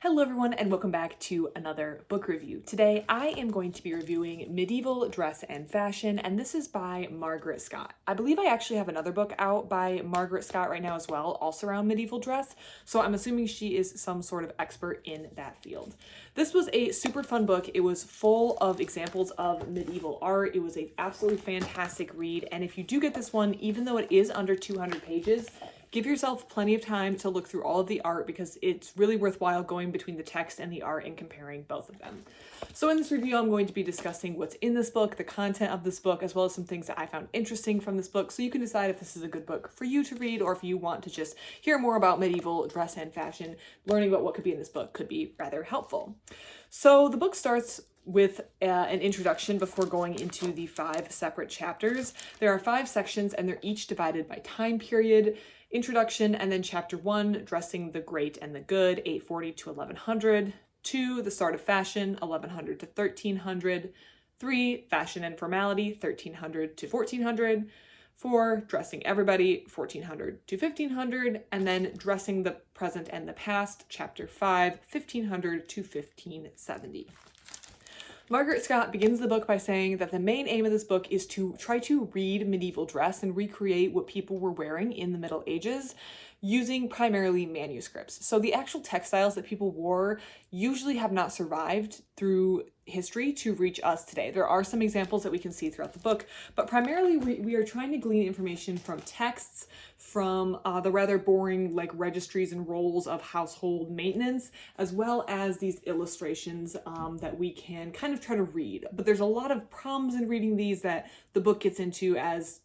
Hello everyone and welcome back to another book review. Today I am going to be reviewing Medieval Dress and Fashion, and this is by Margaret Scott. I believe I actually have another book out by Margaret Scott right now as well, also around medieval dress, so I'm assuming she is some sort of expert in that field. This was a super fun book. It was full of examples of medieval art. It was an absolutely fantastic read, and if you do get this one, even though it is under 200 pages, give yourself plenty of time to look through all of the art because it's really worthwhile going between the text and the art and comparing both of them. So in this review, I'm going to be discussing what's in this book, the content of this book, as well as some things that I found interesting from this book, so you can decide if this is a good book for you to read or if you want to just hear more about medieval dress and fashion. Learning about what could be in this book could be rather helpful. So the book starts with an introduction before going into the 5 separate chapters. There are 5 sections and they're each divided by time period. Introduction, and then chapter 1, dressing the great and the good, 840 to 1100. 2, the start of fashion, 1100 to 1300. 3, fashion and formality, 1300 to 1400. 4, dressing everybody, 1400 to 1500. And then dressing the present and the past, chapter 5, 1500 to 1570. Margaret Scott begins the book by saying that the main aim of this book is to try to read medieval dress and recreate what people were wearing in the Middle Ages using primarily manuscripts. So the actual textiles that people wore usually have not survived through history to reach us today. There are some examples that we can see throughout the book, but primarily we are trying to glean information from texts, from the rather boring like registries and rolls of household maintenance, as well as these illustrations that we can kind of try to read. But there's a lot of problems in reading these that the book gets into, as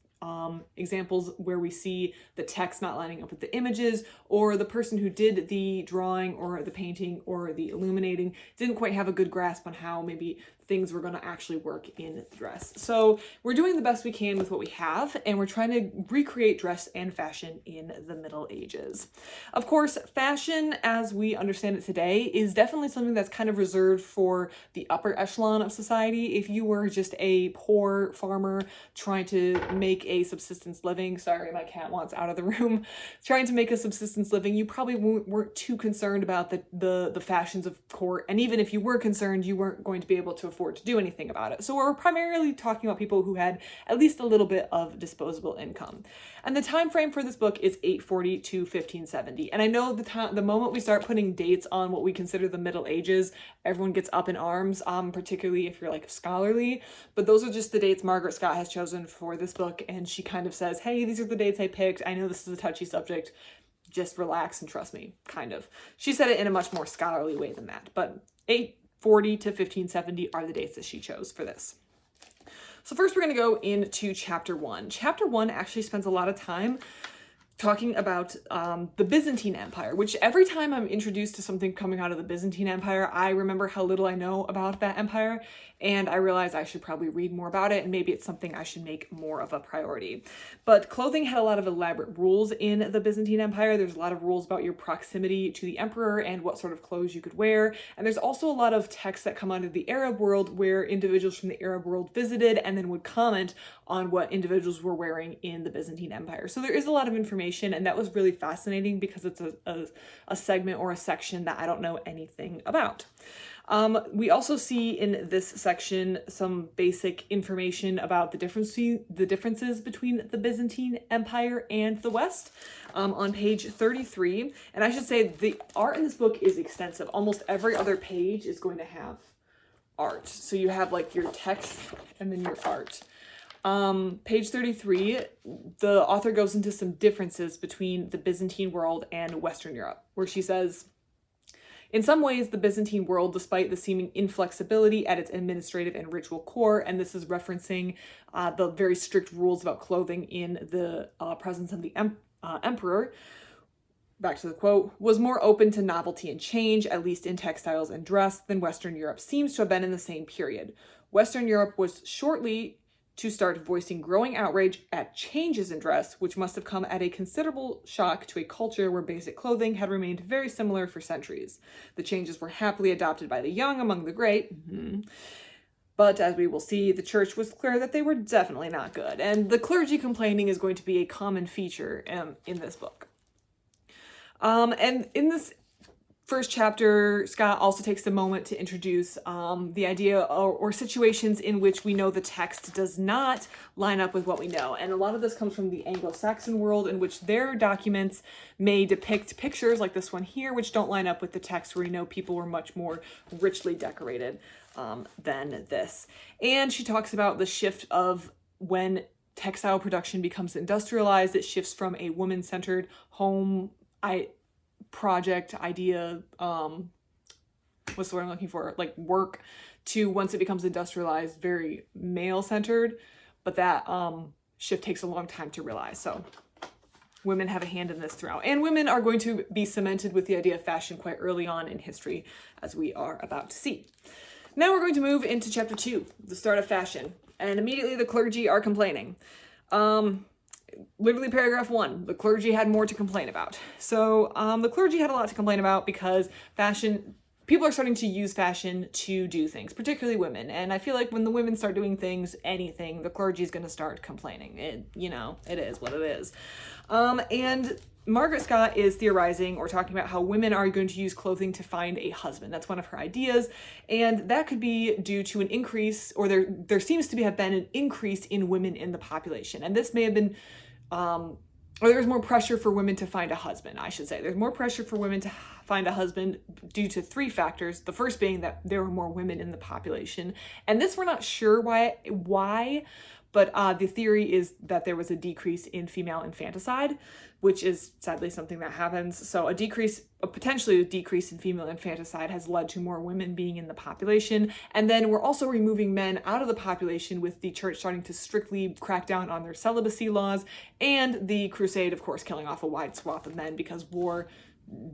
examples where we see the text not lining up with the images, or the person who did the drawing or the painting or the illuminating didn't quite have a good grasp on how maybe things were going to actually work in the dress. So we're doing the best we can with what we have, and we're trying to recreate dress and fashion in the Middle Ages. Of course, fashion as we understand it today is definitely something that's kind of reserved for the upper echelon of society. If you were just a poor farmer trying to make a subsistence living, sorry, my cat wants out of the room, trying to make a subsistence living, you probably weren't too concerned about the fashions of court, and even if you were concerned, you weren't going to be able to afford to do anything about it. So we're primarily talking about people who had at least a little bit of disposable income. And the time frame for this book is 840 to 1570. And I know the moment we start putting dates on what we consider the Middle Ages, everyone gets up in arms, particularly if you're like scholarly, but those are just the dates Margaret Scott has chosen for this book, and she kind of says, hey, these are the dates I picked. I know this is a touchy subject. Just relax and trust me, kind of. She said it in a much more scholarly way than that, but 840 to 1570 are the dates that she chose for this. So first we're going to go into chapter 1. Chapter 1 actually spends a lot of time talking about the Byzantine Empire, which every time I'm introduced to something coming out of the Byzantine Empire, I remember how little I know about that empire, and I realize I should probably read more about it, and maybe it's something I should make more of a priority. But clothing had a lot of elaborate rules in the Byzantine Empire. There's a lot of rules about your proximity to the emperor and what sort of clothes you could wear, and there's also a lot of texts that come out of the Arab world where individuals from the Arab world visited and then would comment on what individuals were wearing in the Byzantine Empire. So there is a lot of information, and that was really fascinating because it's a segment or a section that I don't know anything about. We also see in this section some basic information about the differences between the Byzantine Empire and the West on page 33. And I should say the art in this book is extensive. Almost every other page is going to have art. So you have like your text and then your art. Page 33, the author goes into some differences between the Byzantine world and Western Europe, where she says, in some ways, the Byzantine world, despite the seeming inflexibility at its administrative and ritual core, and this is referencing the very strict rules about clothing in the presence of the emperor, back to the quote, was more open to novelty and change, at least in textiles and dress, than Western Europe seems to have been in the same period. Western Europe was shortly to start voicing growing outrage at changes in dress, which must have come at a considerable shock to a culture where basic clothing had remained very similar for centuries. The changes were happily adopted by the young among the great, but as we will see, the church was clear that they were definitely not good, and the clergy complaining is going to be a common feature in this book. And in this first chapter, Scott also takes the moment to introduce the idea or situations in which we know the text does not line up with what we know. And a lot of this comes from the Anglo-Saxon world, in which their documents may depict pictures like this one here, which don't line up with the text, where we know people were much more richly decorated than this. And she talks about the shift of when textile production becomes industrialized. It shifts from a woman-centered home project idea, what's the word I'm looking for, like work, to once it becomes industrialized, very male-centered. But that shift takes a long time to realize. So women have a hand in this throughout. And women are going to be cemented with the idea of fashion quite early on in history, as we are about to see. Now we're going to move into chapter 2, the start of fashion. And immediately the clergy are complaining. Literally paragraph 1, the clergy had more to complain about. So the clergy had a lot to complain about because people are starting to use fashion to do things, particularly women. And I feel like when the women start doing things, anything, the clergy is going to start complaining. It is what it is. And Margaret Scott is theorizing or talking about how women are going to use clothing to find a husband. That's one of her ideas. And that could be due to an increase, or there seems to have been an increase in women in the population. And this may have been, or there's more pressure for women to find a husband, I should say. There's more pressure for women to find a husband due to 3 factors. The first being that there were more women in the population. And this, we're not sure why, but the theory is that there was a decrease in female infanticide, which is sadly something that happens. So potentially a decrease in female infanticide has led to more women being in the population. And then we're also removing men out of the population, with the church starting to strictly crack down on their celibacy laws, and the crusade, of course, killing off a wide swath of men, because war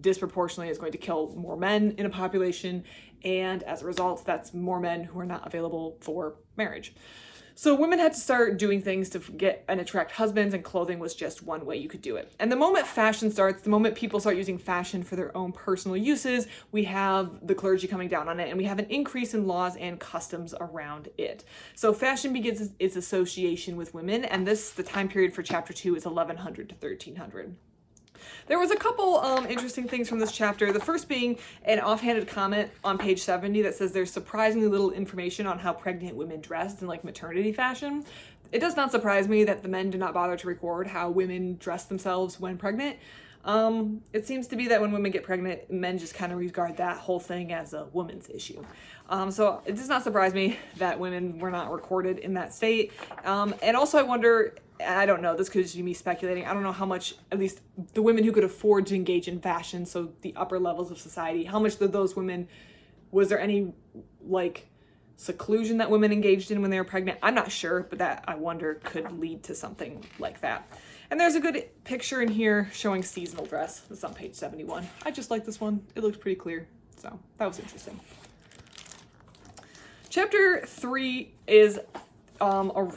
disproportionately is going to kill more men in a population. And as a result, that's more men who are not available for marriage. So women had to start doing things to get and attract husbands, and clothing was just one way you could do it. And the moment fashion starts, the moment people start using fashion for their own personal uses, we have the clergy coming down on it, and we have an increase in laws and customs around it. So fashion begins its association with women, and the time period for chapter 2 is 1100 to 1300. There was a couple interesting things from this chapter. The first being an offhanded comment on page 70 that says there's surprisingly little information on how pregnant women dressed in like maternity fashion. It does not surprise me that the men do not bother to record how women dress themselves when pregnant. It seems to be that when women get pregnant, men just kind of regard that whole thing as a woman's issue. So it does not surprise me that women were not recorded in that state. And also I wonder, I don't know, this could just be me speculating, I don't know how much, at least the women who could afford to engage in fashion, so the upper levels of society, how much of those women, was there any like seclusion that women engaged in when they were pregnant? I'm not sure, but that, I wonder, could lead to something like that. And there's a good picture in here showing seasonal dress. It's on page 71. I just like this one. It looks pretty clear. So that was interesting. Chapter 3 is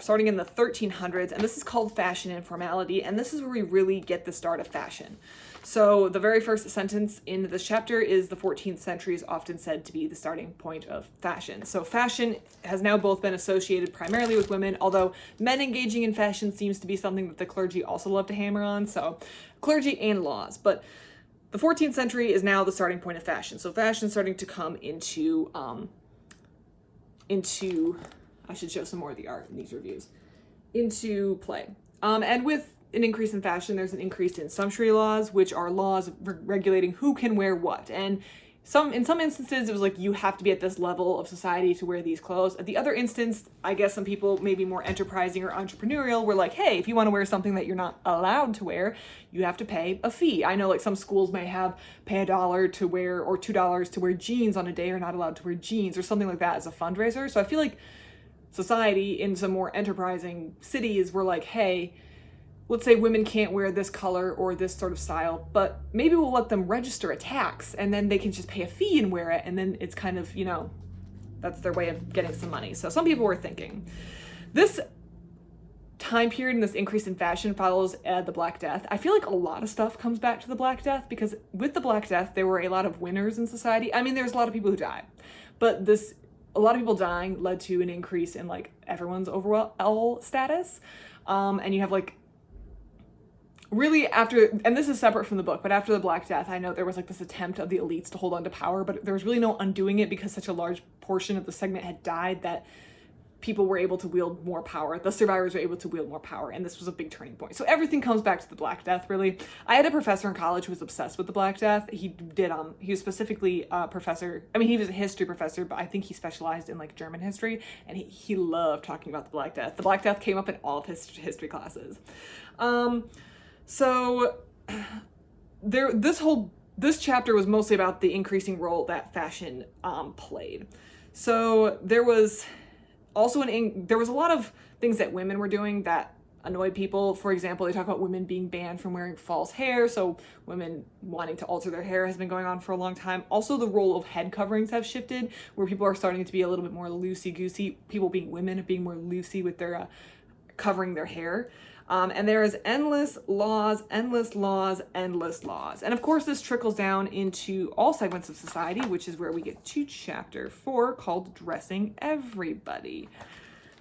starting in the 1300s, and this is called Fashion and Formality, and this is where we really get the start of fashion. So the very first sentence in this chapter is the 14th century is often said to be the starting point of fashion. So fashion has now both been associated primarily with women, although men engaging in fashion seems to be something that the clergy also love to hammer on. So clergy and laws, but the 14th century is now the starting point of fashion. So fashion is starting to come into I should show some more of the art in these reviews, into play. And with an increase in fashion, there's an increase in sumptuary laws, which are laws regulating who can wear what. And in some instances, it was like, you have to be at this level of society to wear these clothes. At the other instance, I guess some people maybe more enterprising or entrepreneurial were like, hey, if you want to wear something that you're not allowed to wear, you have to pay a fee. I know like some schools may have pay $1 to wear, or $2 to wear jeans on a day, or not allowed to wear jeans or something like that as a fundraiser. So I feel like society in some more enterprising cities were like, hey, let's say women can't wear this color or this sort of style, but maybe we'll let them register a tax, and then they can just pay a fee and wear it, and then it's kind of, that's their way of getting some money. So some people were thinking. This time period and this increase in fashion follows the Black Death. I feel like a lot of stuff comes back to the Black Death, because with the Black Death, there were a lot of winners in society. I mean, there's a lot of people who died, but a lot of people dying led to an increase in like everyone's overall status. And you have like really after, and this is separate from the book, but after the Black Death, I know there was like this attempt of the elites to hold on to power, but there was really no undoing it because such a large portion of the segment had died that people were able to wield more power. The survivors were able to wield more power, and this was a big turning point. So everything comes back to the Black Death, really. I had a professor in college who was obsessed with the Black Death. He was specifically a professor, I mean, he was a history professor, but I think he specialized in like German history, and he loved talking about the Black Death. The Black Death came up in all of his history classes. So this chapter was mostly about the increasing role that fashion played. So there was also there was a lot of things that women were doing that annoyed people. For example, they talk about women being banned from wearing false hair, so women wanting to alter their hair has been going on for a long time. Also, the role of head coverings have shifted, where people are starting to be a little bit more loosey-goosey. People being women, being more loosey with their covering their hair. And there is endless laws, endless laws, endless laws. And of course, this trickles down into all segments of society, which is where we get to chapter 4, called Dressing Everybody.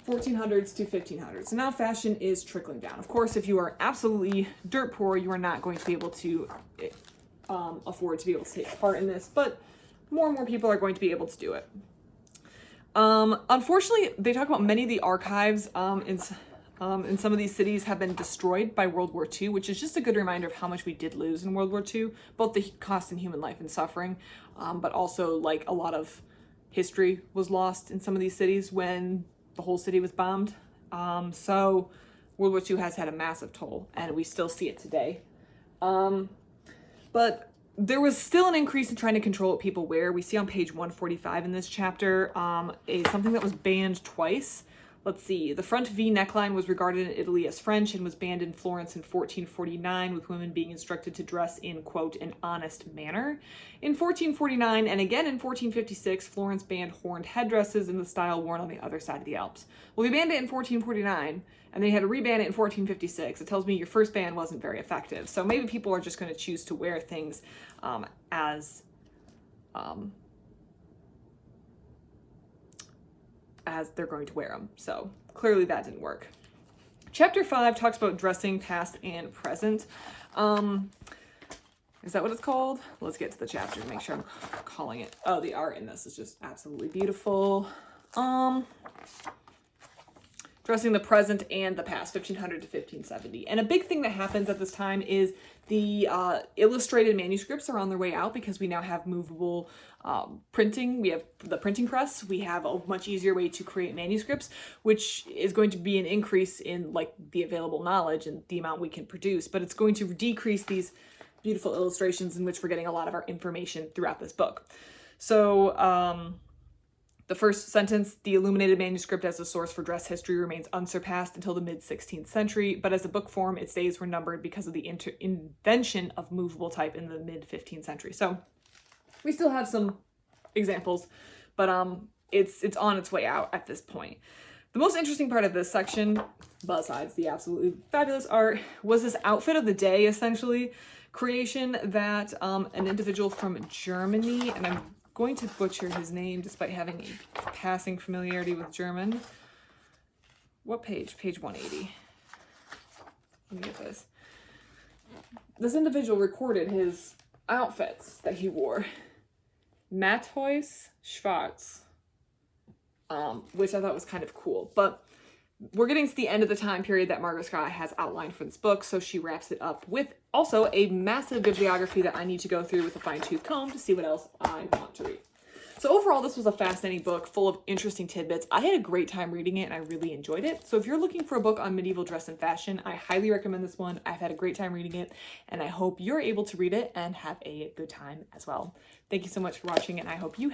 1400s to 1500s. So now fashion is trickling down. Of course, if you are absolutely dirt poor, you are not going to be able to afford to be able to take part in this, but more and more people are going to be able to do it. Unfortunately, they talk about many of the archives in some of these cities have been destroyed by World War II, which is just a good reminder of how much we did lose in World War II, both the cost in human life and suffering, but also like a lot of history was lost in some of these cities when the whole city was bombed. So World War II has had a massive toll, and we still see it today. But there was still an increase in trying to control what people wear. We see on page 145 in this chapter something that was banned twice. Let's see, the front V neckline was regarded in Italy as French and was banned in Florence in 1449, with women being instructed to dress in, quote, an honest manner. In 1449 and again in 1456, Florence banned horned headdresses in the style worn on the other side of the Alps. Well, they banned it in 1449, and they had to reban it in 1456. It tells me your first ban wasn't very effective. So maybe people are just going to choose to wear things as they're going to wear them. So clearly that didn't work. Chapter 5 talks about dressing past and present. Is that what it's called? Let's get to the chapter to make sure I'm calling it. Oh, the art in this is just absolutely beautiful. Dressing the present and the past, 1500 to 1570. And a big thing that happens at this time is the illustrated manuscripts are on their way out because we now have movable printing. We have the printing press. We have a much easier way to create manuscripts, which is going to be an increase in like the available knowledge and the amount we can produce, but it's going to decrease these beautiful illustrations in which we're getting a lot of our information throughout this book. So, the first sentence, the illuminated manuscript as a source for dress history remains unsurpassed until the mid-16th century, but as a book form, its days were numbered because of the invention of movable type in the mid-15th century. So we still have some examples, but it's on its way out at this point. The most interesting part of this section, besides the absolutely fabulous art, was this outfit of the day, essentially, creation that an individual from Germany, and I'm going to butcher his name despite having a passing familiarity with German. What page? Page 180. Let me get this. This individual recorded his outfits that he wore. Matthäus Schwarz, which I thought was kind of cool. But we're getting to the end of the time period that Margaret Scott has outlined for this book, so she wraps it up with also a massive bibliography that I need to go through with a fine-tooth comb to see what else I want to read. So overall, this was a fascinating book full of interesting tidbits. I had a great time reading it, and I really enjoyed it. So if you're looking for a book on medieval dress and fashion, I highly recommend this one. I've had a great time reading it, and I hope you're able to read it and have a good time as well. Thank you so much for watching, and I hope you